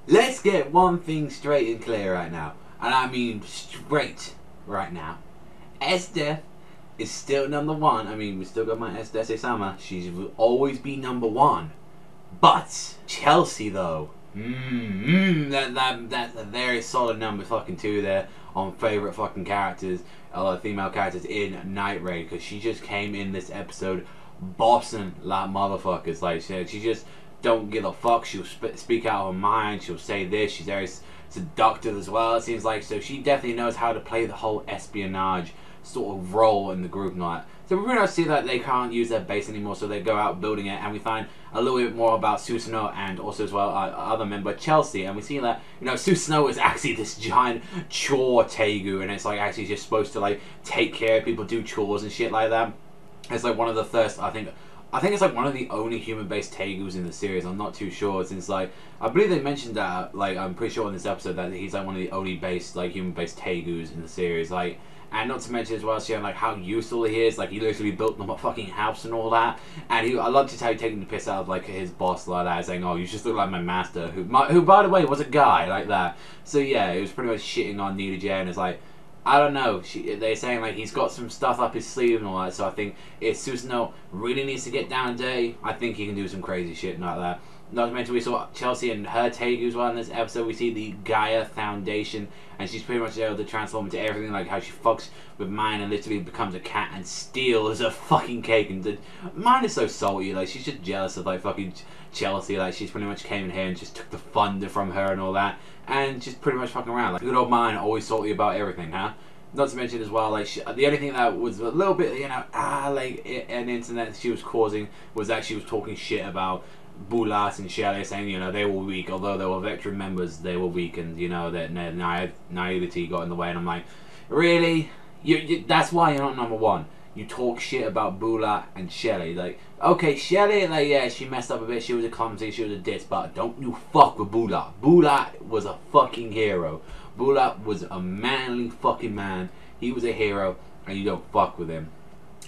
let's get one thing straight and clear right now. And I mean straight right now. Esther is still number one. I mean, we still got my Esther Sama. She will always be number one. But Chelsea though, that's a very solid number fucking two there on favorite fucking characters, female characters in Night Raid, because she just came in this episode bossing like motherfuckers. Like she just don't give a fuck. She'll speak out her mind. She'll say this. She's very seductive as well, it seems like. So she definitely knows how to play the whole espionage sort of role in the group and all that. So we pretty much see that they can't use their base anymore, so they go out building it, and we find a little bit more about Susanoo and also as well other member Chelsea, and we see that, you know, Susanoo is actually this giant chore tegu, and it's like actually just supposed to like take care of people, do chores and shit like that. It's like one of the first, I think it's like one of the only human-based tegus in the series. I'm not too sure, since like I believe they mentioned that, like I'm pretty sure in this episode that he's like one of the only human-based tegus in the series, like. And not to mention as well, showing like how useful he is. Like he literally built them a fucking house and all that. And I love to tell you, taking the piss out of like his boss like that, saying, "Oh, you just look like my master," who by the way was a guy like that. So yeah, it was pretty much shitting on Nita J, and it's like, I don't know. They're saying like he's got some stuff up his sleeve and all that. So I think if Susanoo really needs to get down today, I think he can do some crazy shit like that. Not to mention, we saw Chelsea and her tegu as well in this episode. We see the Gaia Foundation, and she's pretty much able to transform into everything, like how she fucks with mine and literally becomes a cat and steals a fucking cake. And mine is so salty, like she's just jealous of like fucking Chelsea. Like she's pretty much came in here and just took the thunder from her and all that, and just pretty much fucking around. Like good old mine, always salty about everything, huh? Not to mention as well, like the only thing that was a little bit, you know, like an incident she was causing was that she was talking shit about Bulat and Shelley, saying, you know, they were weak, although they were veteran members, they were weak, and you know that naivety got in the way. And I'm like, really? You that's why you're not number one. You talk shit about Bulat and Shelley. Like, okay, Shelley, like, yeah, she messed up a bit, she was a clumsy, she was a ditz, but don't you fuck with Bulat. Bulat was a fucking hero. Bulat was a manly fucking man. He was a hero, and you don't fuck with him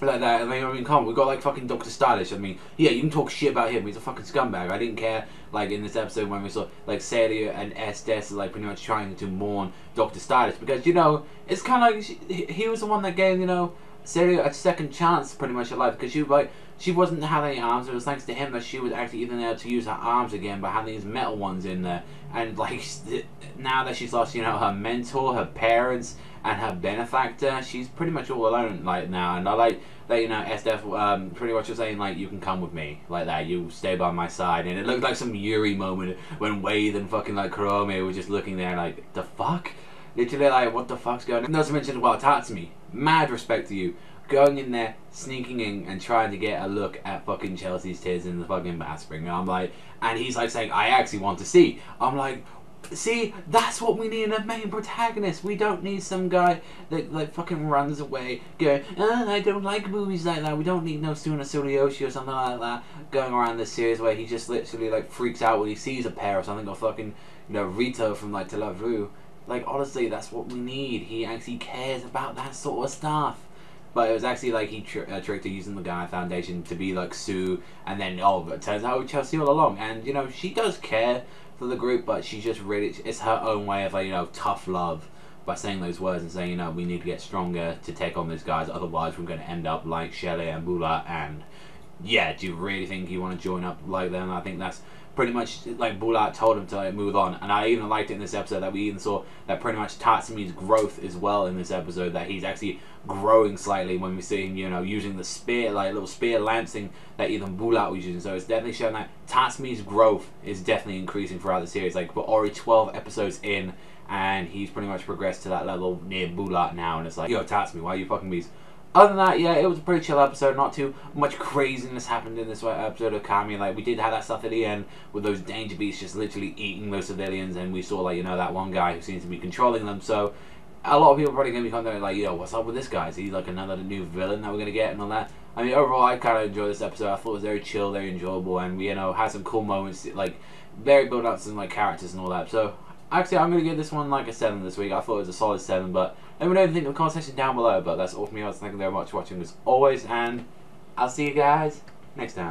like that. I mean, come on, we got like fucking Dr. Stylish. I mean, yeah, you can talk shit about him. He's a fucking scumbag. I didn't care, like in this episode when we saw like Celia and Estes like pretty much trying to mourn Dr. Stylish, because you know it's kind of like he was the one that gave, you know, Celia a second chance pretty much in life, because she wasn't having any arms. It was thanks to him that she was actually even able to use her arms again by having these metal ones in there. And like now that she's lost, you know, her mentor, her parents, and her benefactor, she's pretty much all alone like now. And I like that, you know, SDF pretty much was saying like, you can come with me like that, you stay by my side. And it looked like some Yuri moment when Wade and fucking like Kurome were just looking there like, the fuck? Literally like, what the fuck's going on? Not to mention, well, Tatsumi, mad respect to you, going in there, sneaking in and trying to get a look at fucking Chelsea's tits in the fucking bath spring. And I'm like, and he's like saying, I actually want to see. I'm like, see, that's what we need in a main protagonist. We don't need some guy that like fucking runs away going, I don't like movies like that. We don't need no Suna Tsuruyoshi or something like that going around this series where he just literally like freaks out when he sees a pair or something, or fucking, you know, Rito from like Telavru. Like honestly, that's what we need. He actually cares about that sort of stuff. But it was actually like he tricked her using the Gaia Foundation to be like Sue, and then but it turns out Chelsea all along. And you know, she does care for the group, but she just really, it's her own way of like, you know, tough love by saying those words and saying, you know, we need to get stronger to take on these guys, otherwise we're going to end up like Shelley and Bulat. And yeah, do you really think you want to join up like them? I think that's pretty much like Bulat told him to like move on. And I even liked it in this episode that we even saw that pretty much Tatsumi's growth as well in this episode, that he's actually growing slightly when we see him, you know, using the spear, like little spear lancing that even Bulat was using. So it's definitely showing that Tatsumi's growth is definitely increasing throughout the series. Like we're already 12 episodes in, and he's pretty much progressed to that level near Bulat now. And it's like, yo, Tatsumi, why are you fucking beast? Other than that, yeah, it was a pretty chill episode. Not too much craziness happened in this episode of Akame. Like, we did have that stuff at the end with those danger beasts just literally eating those civilians, and we saw, like, you know, that one guy who seems to be controlling them. So a lot of people are probably going to be coming like, yo, what's up with this guy? Is he like another new villain that we're going to get and all that? I mean, overall, I kind of enjoyed this episode. I thought it was very chill, very enjoyable, and we, you know, had some cool moments, like, very build up some, like, characters and all that. So actually, I'm going to give this one like a 7 this week. I thought it was a solid 7, but let me know what you think in the comment section down below. But that's all from me. Thank you very much for watching as always, and I'll see you guys next time.